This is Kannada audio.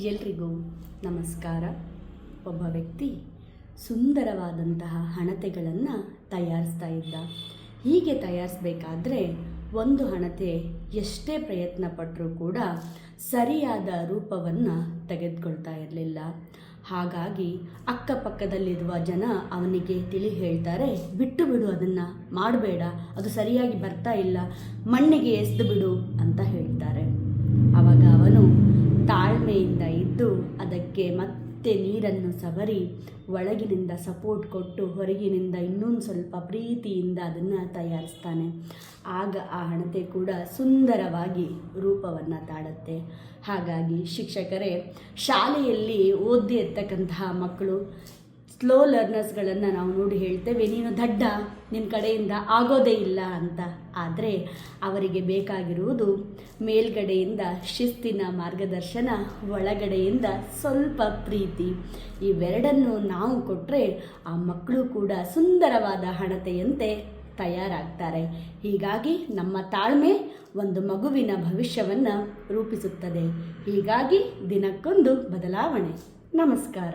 ಎಲ್ರಿಗೂ ನಮಸ್ಕಾರ. ಒಬ್ಬ ವ್ಯಕ್ತಿ ಸುಂದರವಾದಂತಹ ಹಣತೆಗಳನ್ನು ತಯಾರಿಸ್ತಾ ಇದ್ದ. ಹೀಗೆ ತಯಾರಿಸಬೇಕಾದ್ರೆ ಒಂದು ಹಣತೆ ಎಷ್ಟೇ ಪ್ರಯತ್ನ ಪಟ್ಟರೂ ಕೂಡ ಸರಿಯಾದ ರೂಪವನ್ನು ತೆಗೆದುಕೊಳ್ತಾ ಇರಲಿಲ್ಲ. ಹಾಗಾಗಿ ಅಕ್ಕಪಕ್ಕದಲ್ಲಿರುವ ಜನ ಅವನಿಗೆ ತಿಳಿ ಹೇಳ್ತಾರೆ, ಬಿಟ್ಟು ಬಿಡು, ಅದನ್ನು ಮಾಡಬೇಡ, ಅದು ಸರಿಯಾಗಿ ಬರ್ತಾ ಇಲ್ಲ, ಮಣ್ಣಿಗೆ ಎಸೆದು ಬಿಡು ಅಂತ ಹೇಳ್ತಾರೆ. ಆವಾಗ ಅವನು ತಾಳ್ಮೆಯಿಂದ ಇದ್ದು ಅದಕ್ಕೆ ಮತ್ತೆ ನೀರನ್ನು ಸವರಿ ಒಳಗಿನಿಂದ ಸಪೋರ್ಟ್ ಕೊಟ್ಟು ಹೊರಗಿನಿಂದ ಇನ್ನೊಂದು ಸ್ವಲ್ಪ ಪ್ರೀತಿಯಿಂದ ಅದನ್ನು ತಯಾರಿಸ್ತಾನೆ. ಆಗ ಆ ಹಣತೆ ಕೂಡ ಸುಂದರವಾಗಿ ರೂಪವನ್ನು ತಾಳುತ್ತೆ. ಹಾಗಾಗಿ ಶಿಕ್ಷಕರೇ, ಶಾಲೆಯಲ್ಲಿ ಓದಿ ಇರ್ತಕ್ಕಂತಹ ಮಕ್ಕಳು ಸ್ಲೋ ಲರ್ನರ್ಸ್ಗಳನ್ನು ನಾವು ನೋಡಿ ಹೇಳ್ತೇವೆ, ನೀನು ದಡ್ಡ, ನಿನ್ನ ಕಡೆಯಿಂದ ಆಗೋದೇ ಇಲ್ಲ ಅಂತ. ಆದರೆ ಅವರಿಗೆ ಬೇಕಾಗಿರುವುದು ಮೇಲ್ಗಡೆಯಿಂದ ಶಿಸ್ತಿನ ಮಾರ್ಗದರ್ಶನ, ಒಳಗಡೆಯಿಂದ ಸ್ವಲ್ಪ ಪ್ರೀತಿ. ಇವೆರಡನ್ನು ನಾವು ಕೊಟ್ಟರೆ ಆ ಮಕ್ಕಳು ಕೂಡ ಸುಂದರವಾದ ಹಣತೆಯಂತೆ ತಯಾರಾಗ್ತಾರೆ. ಹೀಗಾಗಿ ನಮ್ಮ ತಾಳ್ಮೆ ಒಂದು ಮಗುವಿನ ಭವಿಷ್ಯವನ್ನು ರೂಪಿಸುತ್ತದೆ. ಹೀಗಾಗಿ ದಿನಕ್ಕೊಂದು ಬದಲಾವಣೆ. ನಮಸ್ಕಾರ.